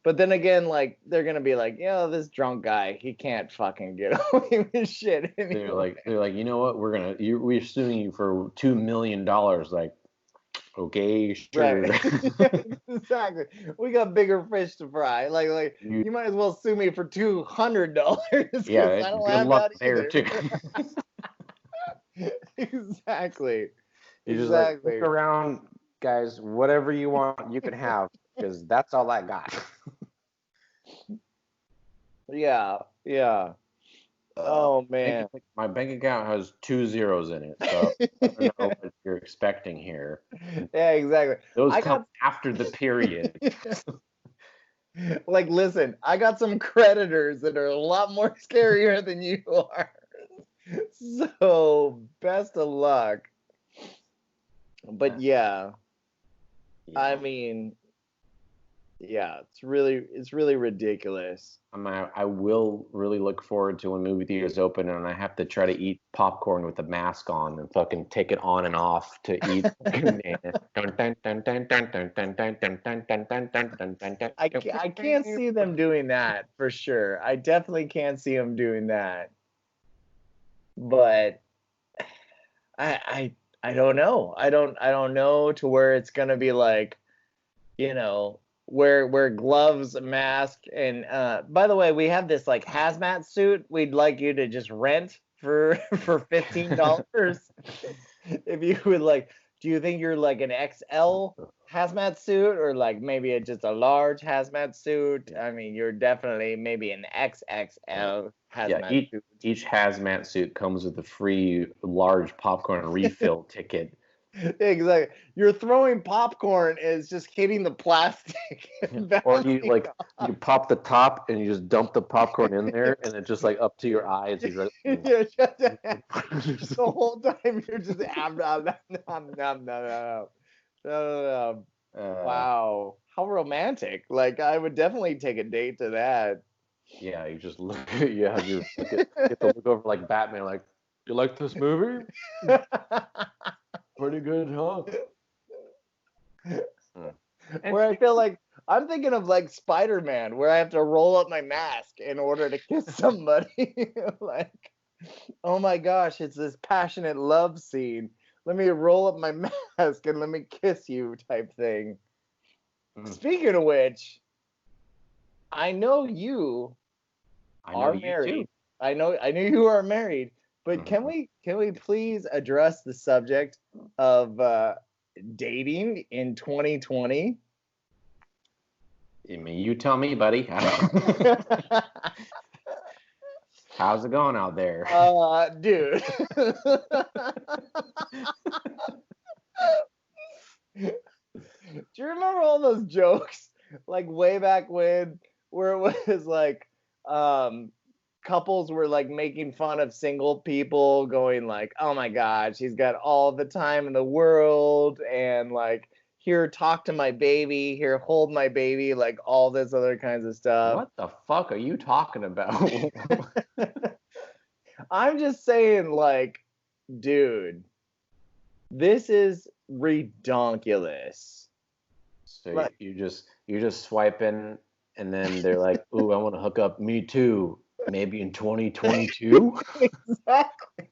But then again, like, they're going to be like, this drunk guy, he can't fucking get away with shit anyway. They're like, you know what? We're suing you for $2 million. Like, okay, sure. Right. Exactly. We got bigger fish to fry. Like you might as well sue me for $200. Yeah, I don't good have luck that there too. Exactly. You just like, look around, guys. Whatever you want, you can have, because that's all I got. Yeah. Oh man. My bank account has 2 zeros in it, so I don't know what you're expecting here. Yeah, exactly. Those come after the period. Like, listen, I got some creditors that are a lot more scarier than you are. So, best of luck. But yeah, I mean, yeah, it's really ridiculous. I will really look forward to when movie theaters open and I have to try to eat popcorn with a mask on and fucking take it on and off to eat. I can't see them doing that for sure. I definitely can't see them doing that. But I don't know. I don't know to where it's gonna be like, you know, wear gloves, mask, and by the way, we have this like hazmat suit we'd like you to just rent for $15. If you would like, do you think you're like an XL hazmat suit or like maybe just a large hazmat suit? I mean, you're definitely maybe an XXL hazmat suit. Each hazmat suit comes with a free large popcorn refill ticket. Exactly. You're throwing popcorn is just hitting the plastic. Or you pop the top and you just dump the popcorn in there and it's just like up to your eyes. The whole time you're just wow. How romantic. Like I would definitely take a date to that. Yeah, you just look you get to look over like Batman, like, you like this movie? Pretty good, huh? Where I feel like I'm thinking of like Spider-Man, where I have to roll up my mask in order to kiss somebody. Like, oh my gosh, it's this passionate love scene. Let me roll up my mask and let me kiss you type thing. Speaking of which, I know you are married. I know you are married. But can we please address the subject of dating in 2020? I mean, you tell me, buddy. How's it going out there? Dude. Do you remember all those jokes like way back when where it was like couples were like making fun of single people going like, oh my god, she's got all the time in the world and like, here, talk to my baby, here, hold my baby, like all this other kinds of stuff. What the fuck are you talking about? I'm just saying, like, dude, this is redonkulous. So like, you're just swiping and then they're like, ooh, I want to hook up, me too. Maybe in 2022. Exactly.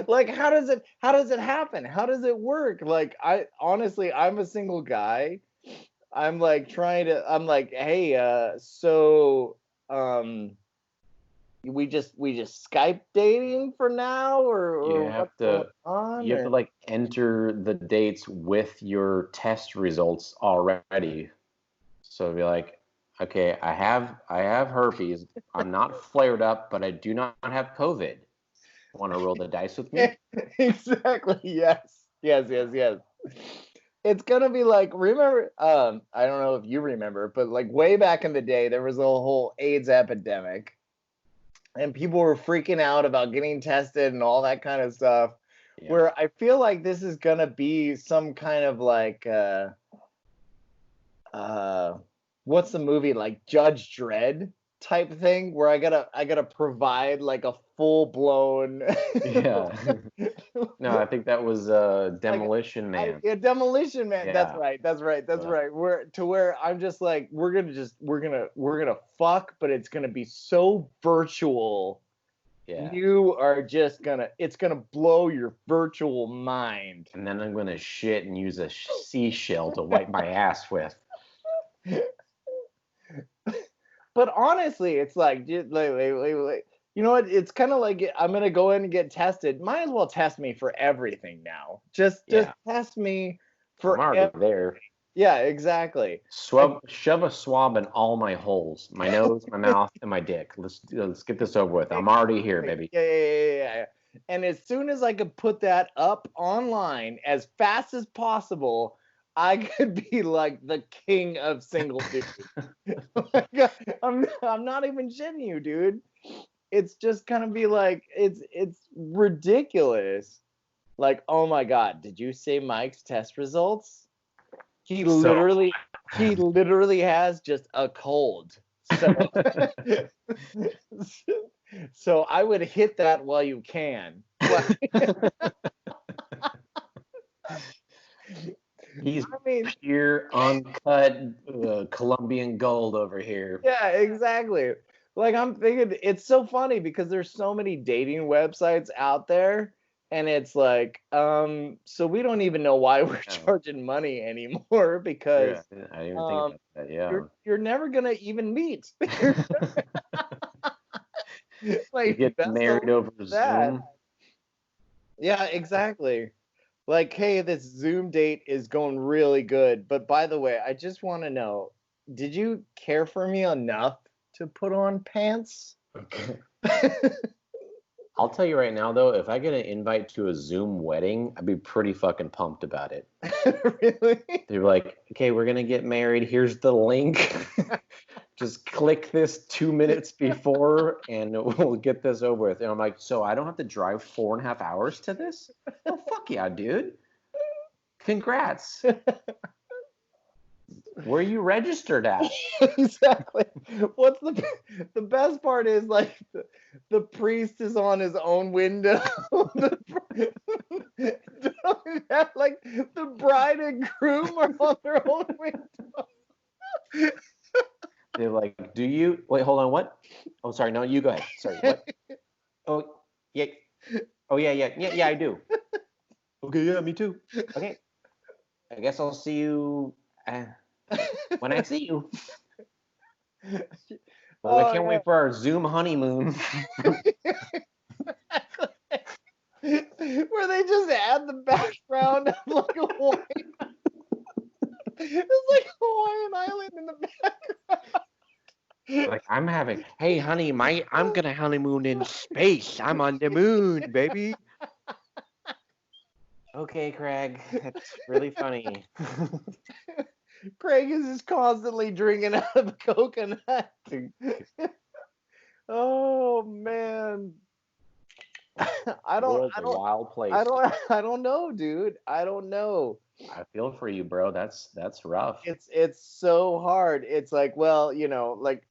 Like, how does it happen? How does it work? Like, I'm a single guy. I'm like hey, so we just Skype dating for now, or you have to like enter the dates with your test results already. So be like, okay, I have herpes. I'm not flared up, but I do not have COVID. Want to roll the dice with me? Exactly. Yes. It's gonna be like, remember? I don't know if you remember, but like way back in the day, there was a whole AIDS epidemic, and people were freaking out about getting tested and all that kind of stuff. Yeah. Where I feel like this is gonna be some kind of like what's the movie, like Judge Dredd type thing, where I gotta provide like a full blown yeah. No, I think that was Demolition Man. Demolition Man. Yeah. That's right. Where I'm just like, we're gonna fuck, but it's gonna be so virtual. Yeah. You are just it's gonna blow your virtual mind. And then I'm gonna shit and use a seashell to wipe my ass with. But honestly, it's like, you know what? It's kind of like, I'm gonna go in and get tested. Might as well test me for everything now. Just test me for. I'm already there. Yeah, exactly. Shove a swab in all my holes, my nose, my mouth, and my dick. Let's get this over with. I'm already here, baby. Yeah. And as soon as I could put that up online as fast as possible, I could be like the king of single dude. I'm not even shitting you, dude. It's just gonna be like it's ridiculous. Like, oh my god, did you see Mike's test results? He literally has just a cold. So so I would hit that while you can. He's pure uncut Colombian gold over here. Yeah, exactly. Like, I'm thinking it's so funny because there's so many dating websites out there, and it's like, so we don't even know why we're charging money anymore because I didn't even think about that. Yeah, you're never gonna even meet. Like, you get married over Zoom. Yeah, exactly. Like, hey, this Zoom date is going really good, but by the way, I just want to know, did you care for me enough to put on pants? Okay. I'll tell you right now, though, if I get an invite to a Zoom wedding, I'd be pretty fucking pumped about it. Really? They're like, okay, we're going to get married. Here's the link. Just click this 2 minutes before and we'll get this over with. And I'm like, so I don't have to drive 4.5 hours to this? Oh, fuck yeah, dude. Congrats. Where are you registered at? Exactly. What's the best part is, like, the priest is on his own window. Like, the bride and groom are on their own window. They're like, do you wait, hold on, what? Oh, sorry, no, you go ahead. Sorry, what? Oh, yeah. Oh, yeah, I do. Okay, yeah, me too. Okay. I guess I'll see you when I see you. Well, I can't wait for our Zoom honeymoon. Where they just add the background of like Hawaii. It's like Hawaiian Island in the background. Like, hey honey, I'm gonna honeymoon in space. I'm on the moon, baby. Okay, Craig, that's really funny. Craig is just constantly drinking out of a coconut. Oh man. I don't wild place. I don't know, dude. I don't know. I feel for you, bro. That's rough. It's so hard. It's like, well, like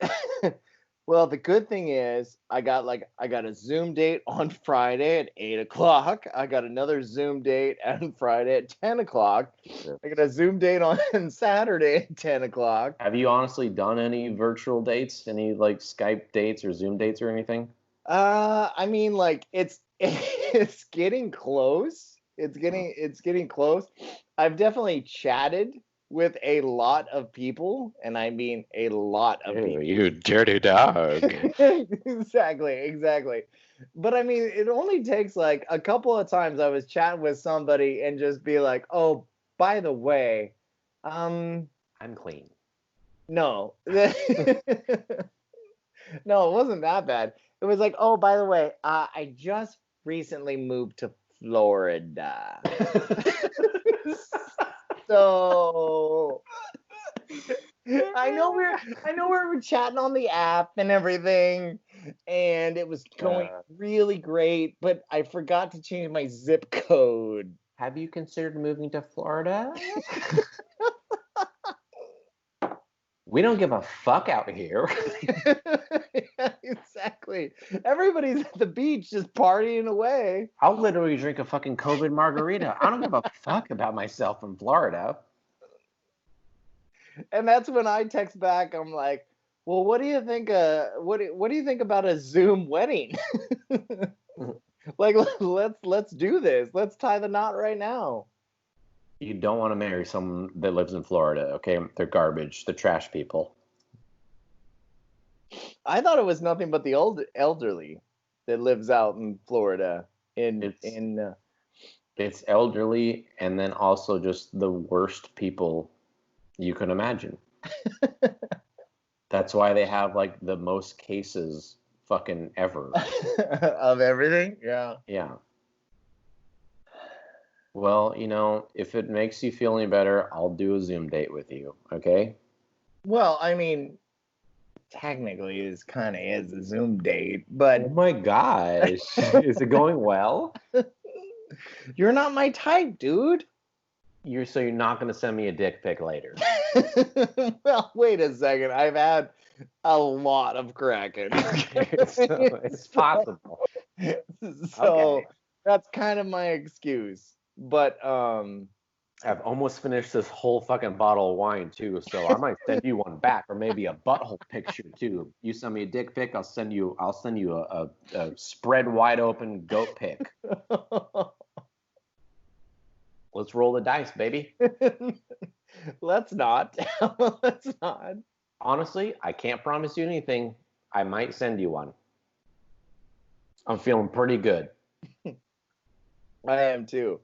well, the good thing is I got a Zoom date on Friday at 8:00. I got another Zoom date on Friday at 10:00. I got a Zoom date on Saturday at 10:00. Have you honestly done any virtual dates? Any like Skype dates or Zoom dates or anything? I mean, like, it's getting close. It's getting close. I've definitely chatted with a lot of people, and I mean a lot of people. You dirty dog. Exactly. But I mean, it only takes like a couple of times I was chatting with somebody and just be like, "Oh, by the way, I'm clean." No. No, it wasn't that bad. It was like, "Oh, by the way, I just recently moved to Florida." So I know we were chatting on the app and everything, and it was going really great, but I forgot to change my zip code. Have you considered moving to Florida? We don't give a fuck out here. Yeah, exactly. Everybody's at the beach just partying away. I'll literally drink a fucking COVID margarita. I don't give a fuck about myself in Florida. And that's when I text back. I'm like, "Well, what do you think? What do you think about a Zoom wedding? Like, let's do this. Let's tie the knot right now." You don't want to marry someone that lives in Florida, okay? They're garbage. They're trash people. I thought it was nothing but the old elderly that lives out in Florida. It's elderly, and then also just the worst people You can imagine. That's why they have like the most cases fucking ever. Of everything? Yeah. Yeah. Well, if it makes you feel any better, I'll do a Zoom date with you, okay? Well, I mean, technically it is a Zoom date, Oh but my gosh. Is it going well? you're not my type, dude. So you're not going to send me a dick pic later. Well, wait a second. I've had a lot of Kraken. It's possible. So Okay. that's kind of my excuse. But I've almost finished this whole fucking bottle of wine too, so I might send you one back, or maybe a butthole picture too. You send me a dick pic, I'll send you a spread wide open goat pic. Let's roll the dice, baby. Let's not. Let's not. Honestly, I can't promise you anything. I might send you one. I'm feeling pretty good. I am too.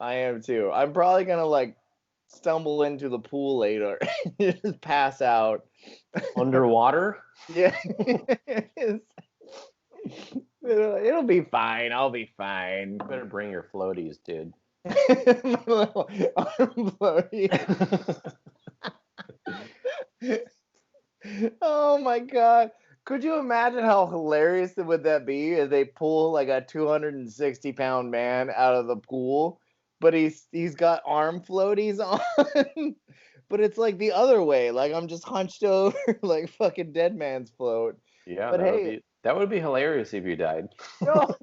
I'm probably gonna like stumble into the pool later and just pass out. Underwater? Yeah. It'll be fine. I'll be fine. You better bring your floaties, dude. My little arm floaty. Oh my god. Could you imagine how hilarious would that be if they pull like a 260-pound man out of the pool, but he's got arm floaties on? But it's like the other way. Like I'm just hunched over like fucking dead man's float. Yeah, But hey, that would be hilarious if you died. no,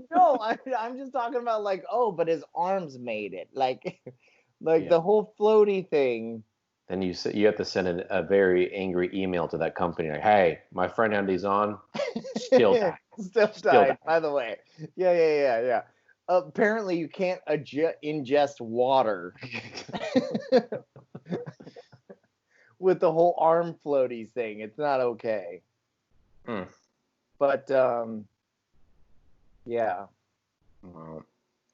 I'm just talking about like, oh, but his arms made it. Like Yeah. the whole floaty thing. Then you have to send a very angry email to that company like, "Hey, my friend had these on, still died. Still died, by the way." Yeah. Apparently, you can't ingest water with the whole arm floaties thing. It's not okay. Mm. But yeah. Well,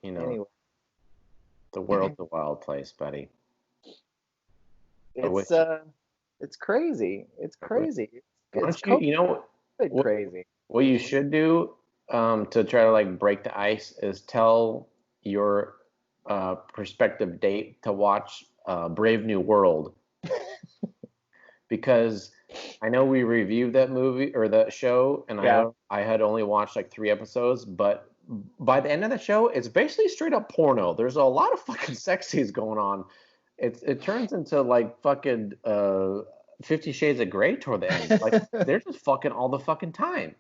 Anyway, the world's a wild place, buddy. it's crazy. It's crazy. It's crazy. What you should do to try to like break the ice is tell your prospective date to watch Brave New World because I know we reviewed that movie or that show, and I had only watched like 3 episodes, but by the end of the show, it's basically straight up porno. There's a lot of fucking sex scenes going on. It turns into like fucking 50 Shades of Grey toward the end. Like they're just fucking all the fucking time.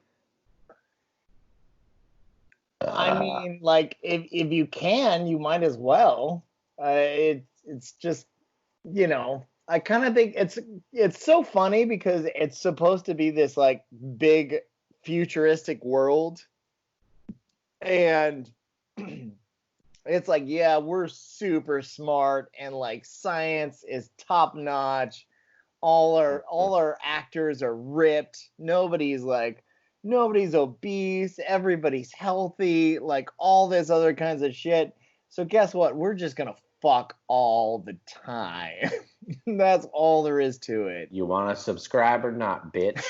I mean, like if you can, you might as well. It's just, I kind of think it's so funny because it's supposed to be this like big futuristic world, and it's like, yeah, we're super smart and like science is top notch. All our actors are ripped. Nobody's obese. Everybody's healthy. Like all this other kinds of shit. So guess what? We're just gonna fuck all the time. That's all there is to it. You want to subscribe or not, bitch?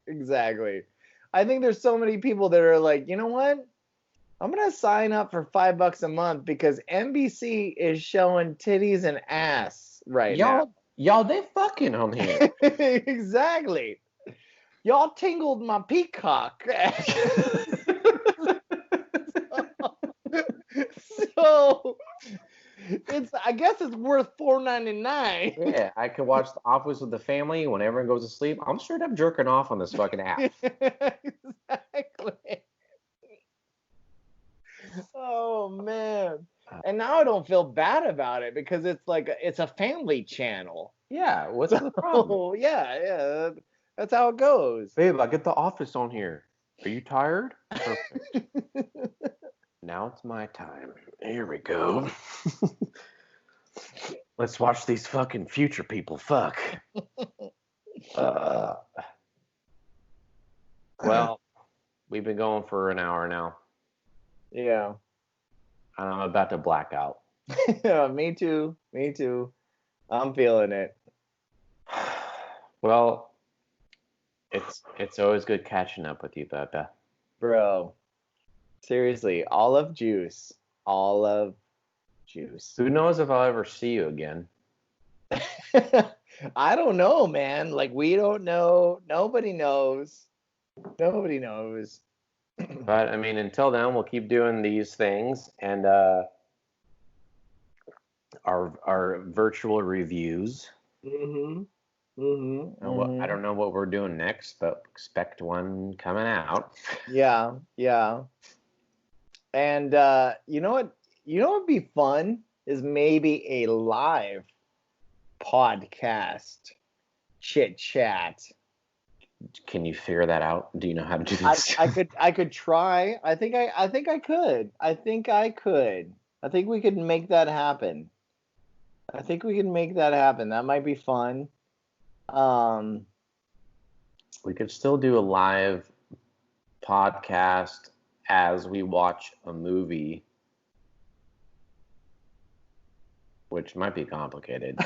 Exactly. I think there's so many people that are like, you know what? I'm gonna sign up for $5 a month because NBC is showing titties and ass right now. Y'all, they fucking on here. Exactly. Y'all tingled my peacock. So I guess it's worth $4.99. Yeah, I could watch The Office with the family when everyone goes to sleep. I'm straight up jerking off on this fucking app. Exactly. Oh man. And now I don't feel bad about it because it's a family channel. Yeah, what's the problem? Oh yeah. That's how it goes. Babe, I get The Office on here. Are you tired? Perfect. Now it's my time. Here we go. Let's watch these fucking future people fuck. Well, we've been going for an hour now. Yeah. And I'm about to black out. Yeah, me too. I'm feeling it. Well, it's always good catching up with you, Becca. Bro, seriously, olive juice. Olive juice. Who knows if I'll ever see you again? I don't know, man. Like, we don't know. Nobody knows. Nobody knows. But I mean, until then, we'll keep doing these things and our virtual reviews. Mm-hmm. Mm-hmm. I Mm-hmm. don't know what we're doing next, but expect one coming out. Yeah, yeah. And you know what? You know what would be fun is maybe a live podcast chit chat. Can you figure that out? Do you know how to do I, this? I could try. I think I could. I think I could. I think we could make that happen. I think we can make that happen. That might be fun. Um, We could still do a live podcast as we watch a movie, which might be complicated.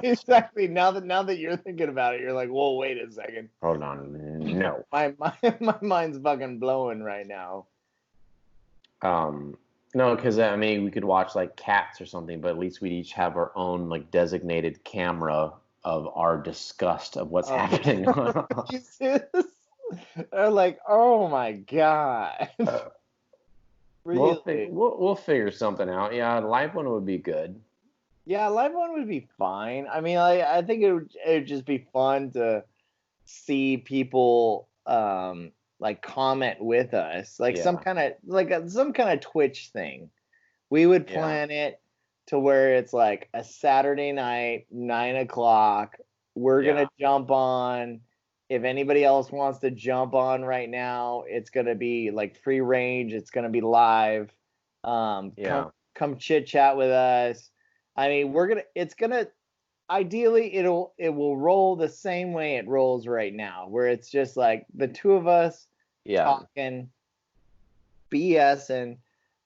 exactly. Now that you're thinking about it, you're like, whoa, wait a second. Hold on. No. My mind's fucking blowing right now. No, because I mean, we could watch like Cats or something, but at least we'd each have our own like designated camera of our disgust of what's happening. Jesus. They're like, oh my god. Really? We'll figure something out. Yeah, a live one would be good. Yeah, live one would be fine. I mean, I think it would just be fun to see people like comment with us, like Yeah. some kind of Twitch thing. We would Yeah. plan it to where it's like a Saturday night, 9 o'clock. We're Yeah. gonna jump on. If anybody else wants to jump on right now, it's gonna be like free range. It's gonna be live. Yeah. Come chit chat with us. I mean, it's gonna ideally it will roll the same way it rolls right now, where it's just like the two of us Yeah. talking BS. And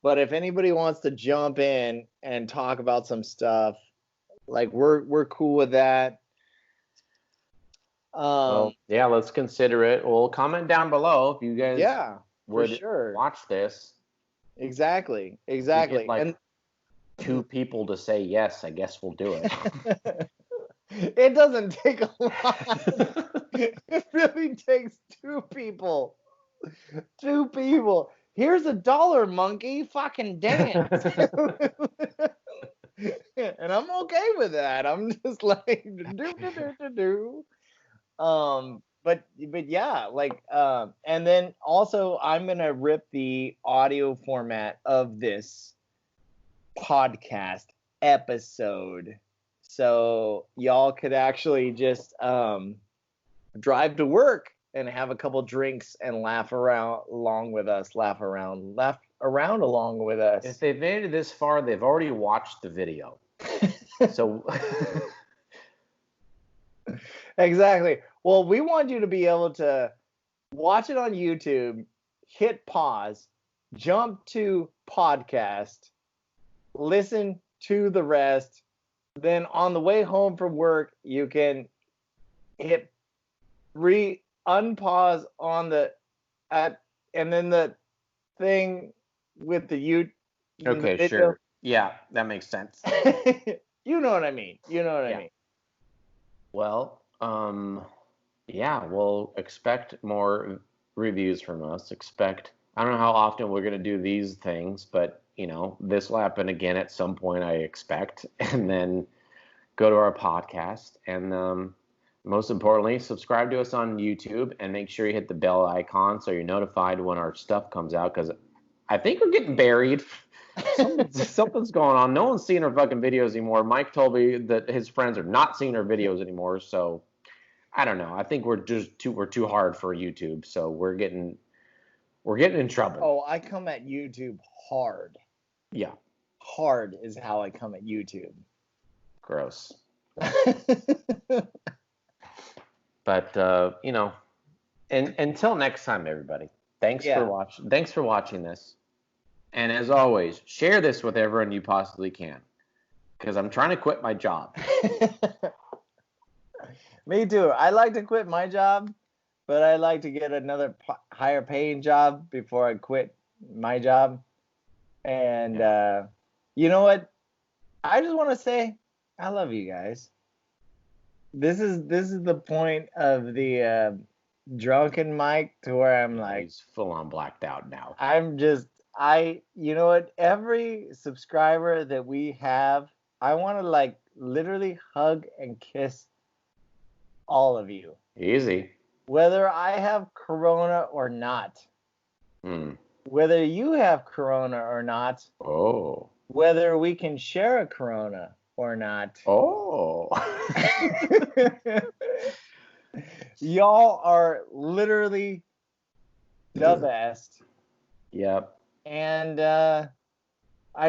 but if anybody wants to jump in and talk about some stuff, like we're cool with that. Well, yeah, let's consider it. Well, comment down below if you guys Yeah, for would sure. watch this. Exactly. We get like And 2 people to say yes, I guess we'll do it. it doesn't take a lot. It really takes 2 people. 2 people. Here's $1, monkey. Fucking dance. And I'm okay with that. I'm just like do. But yeah, like and then also I'm gonna rip the audio format of this podcast episode, so y'all could actually just drive to work and have a couple drinks and laugh around along with us. Laugh around along with us. If they've made it this far, they've already watched the video. So exactly. Well, we want you to be able to watch it on YouTube, hit pause, jump to podcast, listen to the rest. Then on the way home from work, you can hit unpause on the and then the thing with the okay, video. sure. Yeah, that makes sense. You know what I mean. You know what I mean. Well, yeah, we'll expect more reviews from us. I don't know how often we're going to do these things, but, this will happen again at some point, I expect. And then go to our podcast. And most importantly, subscribe to us on YouTube and make sure you hit the bell icon so you're notified when our stuff comes out, because I think we're getting buried. Something's going on. No one's seeing our fucking videos anymore. Mike told me that his friends are not seeing our videos anymore, so I don't know. I think we're too hard for YouTube, so we're getting in trouble. Oh, I come at YouTube hard. Yeah. Hard is how I come at YouTube. Gross. But and until next time, everybody. Thanks for watching this. And as always, share this with everyone you possibly can. because I'm trying to quit my job. Me too. I like to quit my job, but I like to get another higher paying job before I quit my job. And you know what? I just want to say I love you guys. This is the point of the drunken mic to where I'm like, he's full on blacked out now. You know what? Every subscriber that we have, I want to like literally hug and kiss all of you. Easy. Whether I have corona or not. Whether you have corona or not. Oh. Whether we can share a corona or not. Oh. Y'all are literally the best. Yep. And I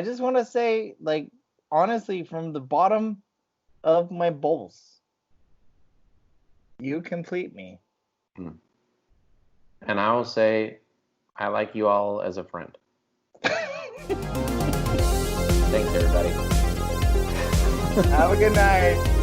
just want to say, like, honestly, from the bottom of my bowls, you complete me. And I will say, I like you all as a friend. Thanks, everybody. Have a good night.